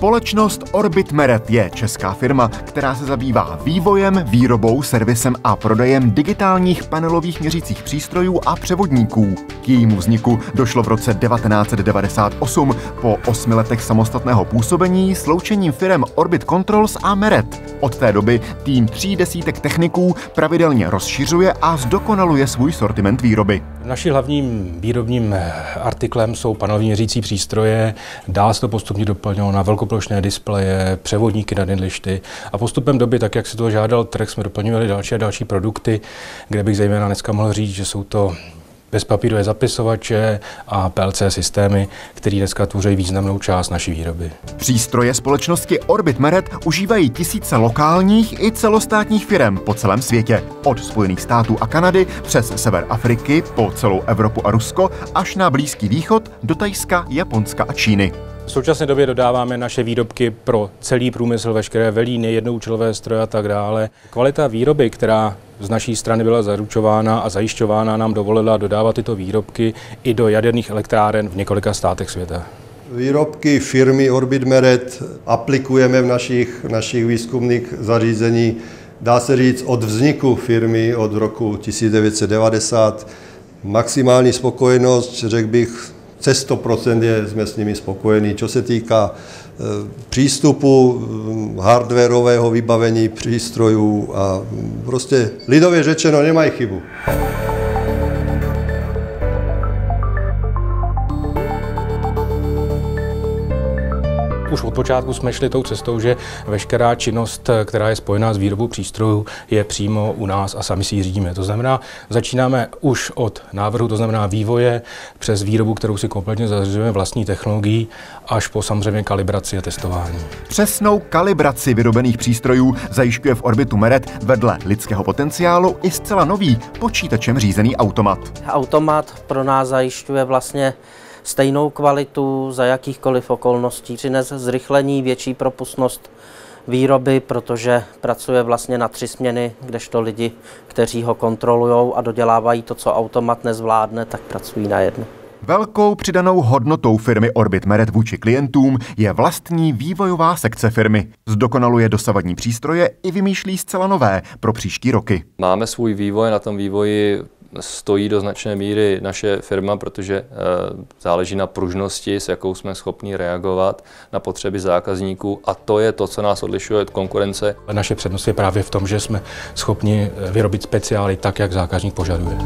Společnost Orbit Meret je česká firma, která se zabývá vývojem, výrobou, servisem a prodejem digitálních panelových měřících přístrojů a převodníků. K jejímu vzniku došlo v roce 1998 po 8 letech samostatného působení sloučením firem Orbit Controls a Meret. Od té doby tým 30 techniků pravidelně rozšiřuje a zdokonaluje svůj sortiment výroby. Naším hlavním výrobním artiklem jsou panelový měřící přístroje, dál se to postupně doplnilo na velkoplošné displeje, převodníky na dynlišty a postupem doby, tak jak si to žádal trh, jsme doplňovali další a další produkty, kde bych zejména dneska mohl říct, že jsou to bezpapírové zapisovače a PLC systémy, které dneska tvoří významnou část naší výroby. Přístroje společnosti Orbit Meret užívají tisíce lokálních i celostátních firem po celém světě. Od Spojených států a Kanady přes sever Afriky po celou Evropu a Rusko až na Blízký východ do Thajska, Japonska a Číny. V současné době dodáváme naše výrobky pro celý průmysl, veškeré velíny, jednoúčelové stroje a tak dále. Kvalita výroby, která z naší strany byla zaručována a zajišťována, nám dovolila dodávat tyto výrobky i do jaderných elektráren v několika státech světa. Výrobky firmy Orbit Meret aplikujeme v našich výzkumných zařízení, dá se říct, od vzniku firmy od roku 1990. Maximální spokojenost, řekl bych, přes 100% jsme s nimi spokojení. Co se týká přístupu, hardwarového vybavení přístrojů a prostě lidově řečeno nemají chybu. Už od počátku jsme šli tou cestou, že veškerá činnost, která je spojená s výrobou přístrojů, je přímo u nás a sami si ji řídíme. To znamená, začínáme už od návrhu, to znamená vývoje, přes výrobu, kterou si kompletně zařizujeme vlastní technologií, až po samozřejmě kalibraci a testování. Přesnou kalibraci vyrobených přístrojů zajišťuje v Orbitu Meret vedle lidského potenciálu i zcela nový počítačem řízený automat. Automat pro nás zajišťuje vlastně stejnou kvalitu za jakýchkoliv okolností. Přines zrychlení, větší propustnost výroby, protože pracuje vlastně na 3 směny, kdežto lidi, kteří ho kontrolují a dodělávají to, co automat nezvládne, tak pracují na jedno. Velkou přidanou hodnotou firmy Orbit Meret vůči klientům je vlastní vývojová sekce firmy. Zdokonaluje dosavadní přístroje i vymýšlí zcela nové pro příští roky. Máme svůj vývoj, na tom vývoji stojí do značné míry naše firma, protože záleží na pružnosti, s jakou jsme schopni reagovat na potřeby zákazníků, a to je to, co nás odlišuje od konkurence. Naše přednost je právě v tom, že jsme schopni vyrobit speciály tak, jak zákazník požaduje.